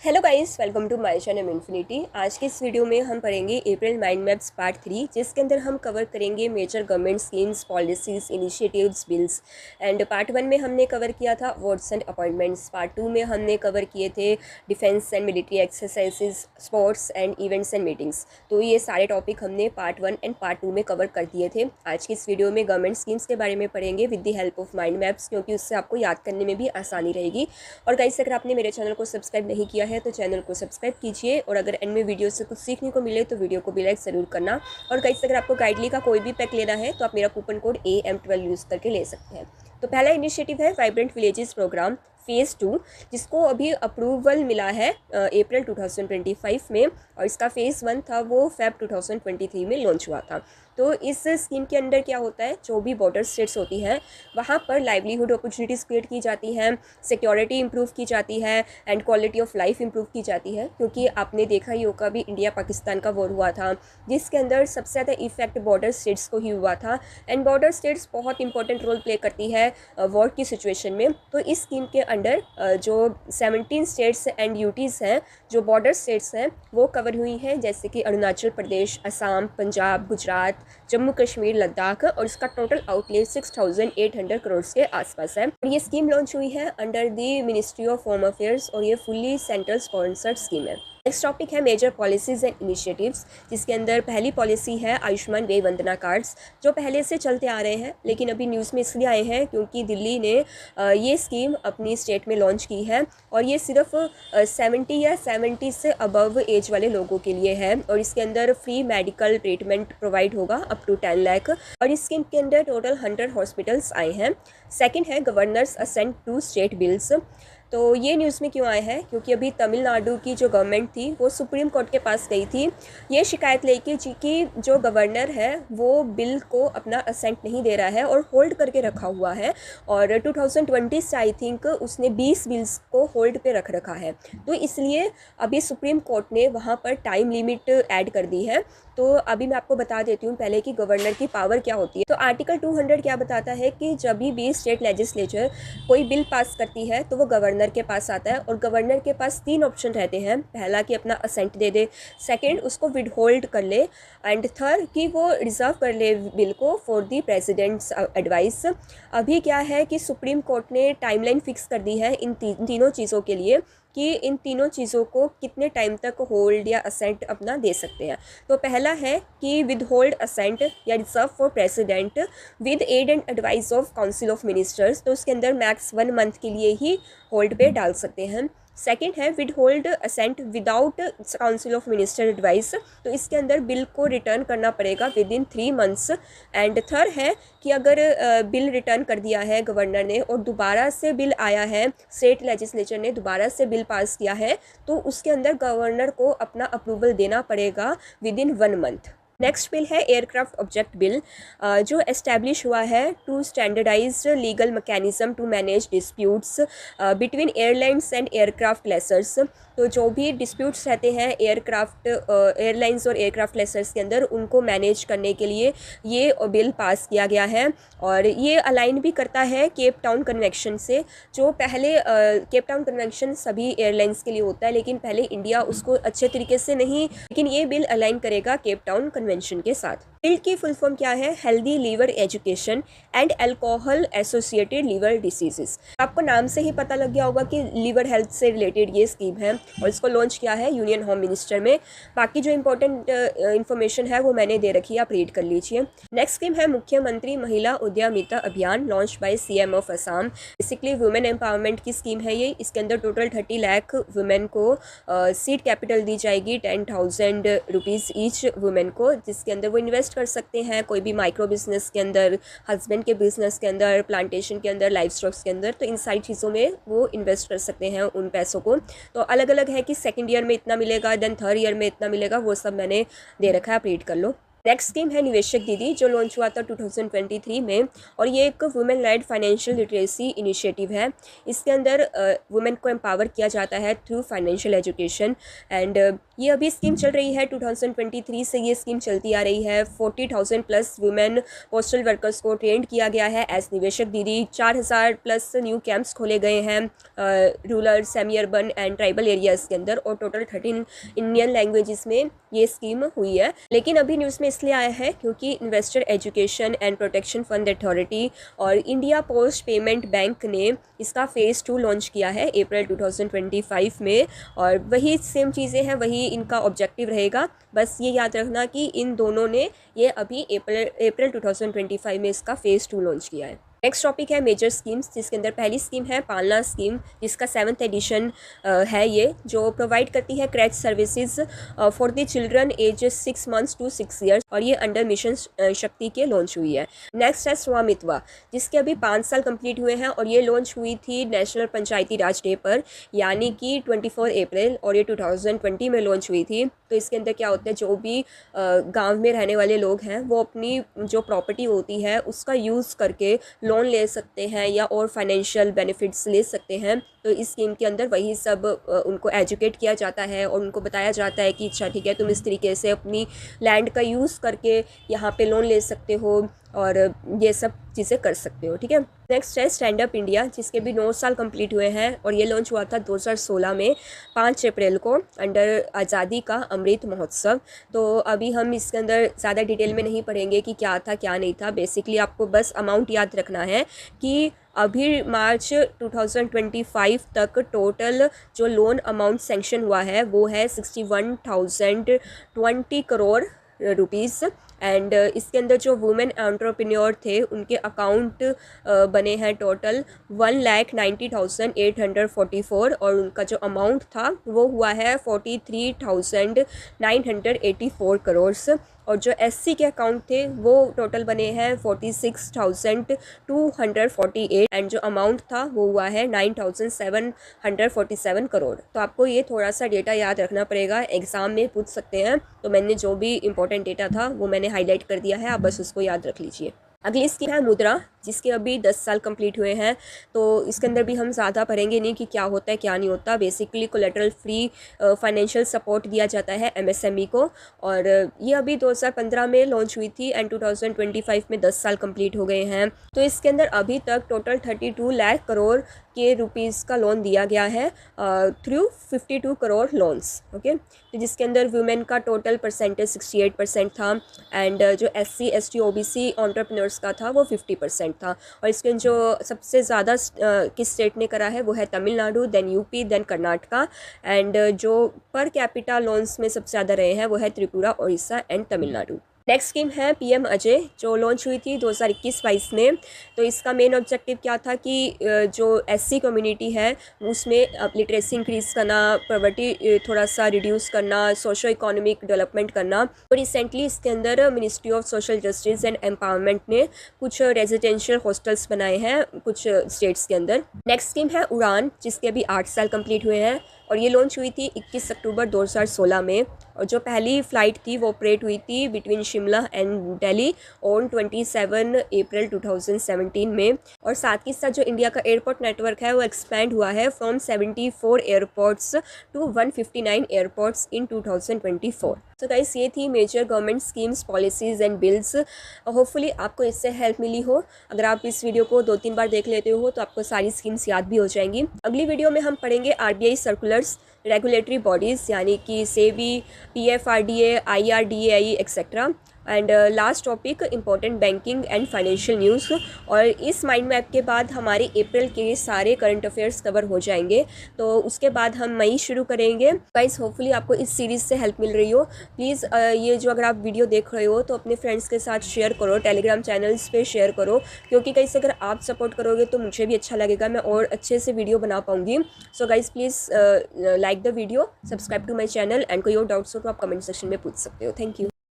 Hello guys, welcome to my channel infinity. आज के इस वीडियो में हम पढ़ेंगे अप्रैल माइंड मैप्स पार्ट 3, जिसके अंदर हम कवर करेंगे major government schemes, policies, initiatives, bills. And part 1 में हमने कवर किया था अवार्ड्स एंड अपॉइंटमेंट्स। पार्ट 2 में हमने कवर किए थे defence and military exercises, sports and events and meetings. तो ये सारे टॉपिक हमने पार्ट 1 एंड पार्ट 2 में कवर कर दिए थे। आज की इस वीडियो में गवर्नमेंट स्कीम्स के बारे में पढ़ेंगे with the help of mind maps, क्योंकि उससे आपको याद करने में भी आसानी रहेगी। और गाइस, अगर आपने मेरे चैनल को सब्सक्राइब नहीं किया है तो चैनल को सब्सक्राइब कीजिए, और अगर एंड में वीडियो से कुछ सीखने को मिले तो वीडियो को भी लाइक ज़रूर करना। और गाइस, अगर आपको गाइडली का कोई भी पैक लेना है तो आप मेरा कूपन कोड AM12 यूज़ करके ले सकते हैं। तो पहला इनिशिएटिव है वाइब्रेंट विलेजेस प्रोग्राम फेज़ 2, जिसको अभी अप्रूवल मिला है अप्रैल 2025 में, और इसका फेज़ 1 था वो फेब 2023 में लॉन्च हुआ था। तो इस स्कीम के अंडर क्या होता है, जो भी बॉर्डर स्टेट्स होती हैं वहाँ पर लाइवलीहुड अपॉर्चुनिटीज़ क्रिएट की जाती हैं, सिक्योरिटी इंप्रूव की जाती है and quality of life improve की जाती है। क्योंकि आपने देखा ही होगा, भी इंडिया पाकिस्तान का वॉर हुआ था जिसके अंदर सबसे ज़्यादा इफेक्ट बॉर्डर स्टेट्स को ही हुआ था, एंड बॉर्डर स्टेट्स बहुत इंपॉर्टेंट रोल प्ले करती है वॉर की सिचुएशन में। तो इस स्कीम के अंडर जो 17 स्टेट्स एंड यूटीज़ हैं, जो बॉर्डर स्टेट्स हैं, वो कवर हुई हैं, जैसे कि अरुणाचल प्रदेश, असम, पंजाब, गुजरात, जम्मू कश्मीर, लद्दाख। और इसका टोटल आउटले 6800 करोड़ के आसपास है। और ये स्कीम लॉन्च हुई है under the ministry of home affairs, और ये फुल्ली सेंट्रल स्पॉन्सर्ड स्कीम है। नेक्स्ट टॉपिक है मेजर पॉलिसीज़ एंड इनिशिएटिव्स, जिसके अंदर पहली पॉलिसी है आयुष्मान वय वंदना कार्ड्स, जो पहले से चलते आ रहे हैं, लेकिन अभी न्यूज़ में इसलिए आए हैं क्योंकि दिल्ली ने ये स्कीम अपनी स्टेट में लॉन्च की है। और ये सिर्फ 70 या 70 से अबव एज वाले लोगों के लिए है, और इसके अंदर फ्री मेडिकल ट्रीटमेंट प्रोवाइड होगा अप टू 10 लाख। और इस स्कीम के अंदर टोटल 100 हॉस्पिटल्स आए हैं। सेकेंड है governors assent to state bills. तो ये न्यूज़ में क्यों आया है, क्योंकि अभी तमिलनाडु की जो गवर्नमेंट थी वो सुप्रीम कोर्ट के पास गई थी ये शिकायत लेके कि जो गवर्नर है वो बिल को अपना असेंट नहीं दे रहा है और होल्ड करके रखा हुआ है। और 2020 से आई थिंक उसने 20 बिल्स को होल्ड पे रख रखा है। तो इसलिए अभी सुप्रीम कोर्ट ने वहाँ पर टाइम लिमिट ऐड कर दी है। तो अभी मैं आपको बता देती हूँ पहले कि गवर्नर की पावर क्या होती है। तो आर्टिकल 200 क्या बताता है कि जब भी स्टेट लेजिस्लेचर कोई बिल पास करती है तो वो गवर्नर के पास आता है, और गवर्नर के पास 3 ऑप्शन रहते हैं। पहला कि अपना असेंट दे दे, सेकंड उसको विद होल्ड कर ले, एंड थर्ड कि वो रिजर्व कर ले बिल को फॉर दी प्रेसिडेंट्स एडवाइस। अभी क्या है कि सुप्रीम कोर्ट ने टाइमलाइन फिक्स कर दी है इन तीनों चीज़ों के लिए, कि इन तीनों चीज़ों को कितने टाइम तक होल्ड या असेंट अपना दे सकते हैं। तो पहला है कि विद होल्ड असेंट या reserve for president with aid and advice of council of ministers. तो उसके अंदर मैक्स 1 मंथ के लिए ही होल्ड पे डाल सकते हैं। सेकेंड है withhold assent without council of minister advice. तो इसके अंदर बिल को रिटर्न करना पड़ेगा within 3 months. And third है कि अगर बिल रिटर्न कर दिया है गवर्नर ने और दोबारा से बिल आया है, स्टेट लेजिस्लेचर ने दोबारा से बिल पास किया है, तो उसके अंदर गवर्नर को अपना अप्रूवल देना पड़ेगा within 1 month. Next bill है एयरक्राफ्ट ऑब्जेक्ट बिल, जो एस्टैब्लिश हुआ है to standardized legal mechanism to manage disputes between airlines and aircraft lessors. तो जो भी डिस्प्यूट्स रहते हैं एयरलाइंस और एयरक्राफ्ट लेसर्स के अंदर, उनको मैनेज करने के लिए ये बिल पास किया गया है। और ये अलाइन भी करता है केप टाउन कन्वेंशन से। जो पहले केप टाउन कन्वेंशन सभी एयरलाइंस के लिए होता है, लेकिन पहले इंडिया उसको अच्छे तरीके से नहीं, लेकिन ये बिल अलाइन करेगा केप टाउन कन्वेंशन के साथ। बिल की फुल फॉर्म क्या है, healthy liver education and alcohol associated liver diseases. आपको नाम से ही पता लग गया होगा कि लीवर हेल्थ से रिलेटेड ये स्कीम है, और इसको लॉन्च किया है यूनियन होम मिनिस्टर में। बाकी जो इंपॉर्टेंट इन्फॉर्मेशन है वो मैंने दे रखी है, आप रीड कर लीजिए। नेक्स्ट स्कीम है मुख्यमंत्री महिला उद्यमिता अभियान, launch by CM of Assam. Basically women empowerment की स्कीम है ये। इसके अंदर टोटल 30 लाख वुमेन को सीड कैपिटल दी जाएगी, 10,000 रुपीज़ ईच वुमेन को, जिसके अंदर वो इन्वेस्ट कर सकते हैं कोई भी माइक्रो बिजनेस के अंदर, हस्बैंड के बिजनेस के अंदर, प्लांटेशन के अंदर, लाइफ स्टॉक्स के अंदर। तो इन सारी चीज़ों में वो इन्वेस्ट कर सकते हैं उन पैसों को। तो अलग अलग है कि सेकंड ईयर में इतना मिलेगा, देन थर्ड ईयर में इतना मिलेगा, वो सब मैंने दे रखा है, आप रीड कर लो। नेक्स्ट स्कीम है निवेशक दीदी, जो लॉन्च हुआ था 2023 में, और ये एक women lead financial literacy initiative है। इसके अंदर वुमेन को एम्पावर किया जाता है थ्रू फाइनेंशियल एजुकेशन। एंड ये अभी स्कीम चल रही है 2023 से ये स्कीम चलती आ रही है। 40,000 प्लस वुमेन पोस्टल वर्कर्स को ट्रेंड किया गया है एज निवेशक दीदी। 4,000 प्लस न्यू कैंप्स खोले गए हैं rural, semi urban and tribal areas के अंदर, और टोटल 13 इंडियन लैंग्वेजेस में ये स्कीम हुई है। लेकिन अभी न्यूज़ में इसलिए आया है क्योंकि investor education and protection fund authority और इंडिया पोस्ट पेमेंट बैंक ने इसका फ़ेज़ 2 लॉन्च किया है अप्रैल 2025 में, और वही सेम चीज़ें हैं, वही इनका ऑब्जेक्टिव रहेगा। बस ये याद रखना कि इन दोनों ने ये अभी अप्रैल 2025 में इसका फ़ेज़ 2 लॉन्च किया है। नेक्स्ट टॉपिक है मेजर स्कीम्स, जिसके अंदर पहली स्कीम है पालना स्कीम, जिसका 7th एडिशन है ये, जो प्रोवाइड करती है creche services for the children age 6 months to 6 years, और ये अंडर मिशन शक्ति के लॉन्च हुई है। नेक्स्ट है स्वामित्व, जिसके अभी 5 साल कंप्लीट हुए हैं, और ये लॉन्च हुई थी नेशनल पंचायती राज डे पर, यानी कि 24 अप्रैल, और ये 2020 में लॉन्च हुई थी। तो इसके अंदर क्या होता है, जो भी गांव में रहने वाले लोग हैं वो अपनी जो प्रॉपर्टी होती है उसका यूज़ करके लोन ले सकते हैं या और फाइनेंशियल बेनिफिट्स ले सकते हैं। तो इस स्कीम के अंदर वही सब उनको एजुकेट किया जाता है और उनको बताया जाता है कि अच्छा ठीक है, तुम इस तरीके से अपनी लैंड का यूज़ करके यहाँ पे लोन ले सकते हो और ये सब चीज़ें कर सकते हो, ठीक है। नेक्स्ट है स्टैंड अप इंडिया, जिसके भी 9 साल कंप्लीट हुए हैं, और ये लॉन्च हुआ था 2016 में 5 अप्रैल को अंडर आज़ादी का अमृत महोत्सव। तो अभी हम इसके अंदर ज़्यादा डिटेल में नहीं पढ़ेंगे कि क्या था क्या नहीं था। बेसिकली आपको बस अमाउंट याद रखना है कि अभी मार्च 2025 तक टोटल जो लोन अमाउंट सेंक्शन हुआ है वो है 61,020 करोड़ रुपीज़। एंड इसके अंदर जो वुमेन एंटरप्रेन्योर थे उनके अकाउंट बने हैं टोटल 1,90,844, और उनका जो अमाउंट था वो हुआ है 43,984 करोड़। और जो एससी के अकाउंट थे वो टोटल बने हैं 46,248, एंड जो अमाउंट था वो हुआ है 9,747 करोड़। तो आपको ये थोड़ा सा डेटा याद रखना पड़ेगा, एग्ज़ाम में पूछ सकते हैं। तो मैंने जो भी इंपॉर्टेंट डेटा था वो मैंने हाईलाइट कर दिया है, आप बस उसको याद रख लीजिए। अगली स्कीम है मुद्रा, जिसके अभी 10 साल कंप्लीट हुए हैं। तो इसके अंदर भी हम ज़्यादा पढ़ेंगे नहीं कि क्या होता है क्या नहीं होता। Basically collateral free financial support दिया जाता है एमएसएमई को, और ये अभी 2015 में लॉन्च हुई थी एंड 2025 में 10 साल कंप्लीट हो गए हैं। तो इसके अंदर अभी तक टोटल 32 लाख करोड़ के रुपीज़ का लोन दिया गया है थ्रू 52 करोड़ लोन्स, ओके। तो जिसके अंदर वुमेन का टोटल परसेंटेज 68% था, एंड जो SC ST OBC एंटरप्रेन्योर्स का था वो 50% था। और इसके जो सबसे ज़्यादा किस स्टेट ने करा है वो है Tamil Nadu, then UP, then Karnataka, and जो पर कैपिटा लोन्स में सबसे ज़्यादा रहे हैं वो है Tripura, Orissa and Tamil Nadu. Next scheme है PM अजय, जो लॉन्च हुई थी 2021-22 में। तो इसका मेन ऑब्जेक्टिव क्या था कि जो SC कम्युनिटी है उसमें लिटरेसी इंक्रीज़ करना, पॉवर्टी थोड़ा सा रिड्यूस करना, सोशो इकोनॉमिक डेवलपमेंट करना। तो रिसेंटली इसके अंदर ministry of social justice and empowerment ने कुछ रेजिडेंशियल हॉस्टल्स बनाए हैं कुछ स्टेट्स के अंदर। नेक्स्ट स्कीम है उड़ान, जिसके अभी 8 साल कंप्लीट हुए हैं, और ये लॉन्च हुई थी 21 अक्टूबर 2016 में। और जो पहली फ़्लाइट थी वो ऑपरेट हुई थी between Shimla and Delhi on 27 अप्रैल 2017 में। और साथ ही साथ जो इंडिया का एयरपोर्ट नेटवर्क है वो एक्सपैंड हुआ है from 74 airports to 159 airports in 2024। तो गाइस, ये थी major government schemes, policies and bills. Hopefully आपको इससे हेल्प मिली हो। अगर आप इस वीडियो को 2-3 बार देख लेते हो तो आपको सारी स्कीम्स याद भी हो जाएंगी। अगली वीडियो में हम पढ़ेंगे RBI सर्कुलर्स, रेगुलेटरी बॉडीज़ यानी कि SEBI, PFRDA, IRDAI etcetera, and last topic important banking and financial news. और इस माइंड मैप के बाद हमारे अप्रैल के सारे करंट अफेयर्स कवर हो जाएंगे। तो उसके बाद हम मई शुरू करेंगे। गाइस, होपफुली आपको इस सीरीज़ से हेल्प मिल रही हो। प्लीज़ ये जो अगर आप वीडियो देख रहे हो तो अपने फ्रेंड्स के साथ शेयर करो, टेलीग्राम चैनल्स पे शेयर करो, क्योंकि गाइस अगर आप सपोर्ट करोगे तो मुझे भी अच्छा लगेगा, मैं और अच्छे से वीडियो बना पाऊँगी। So guys, please like the video, subscribe to my channel, and कोई और डाउट्स हो तो आप कमेंट सेक्शन में पूछ सकते हो। Thank you.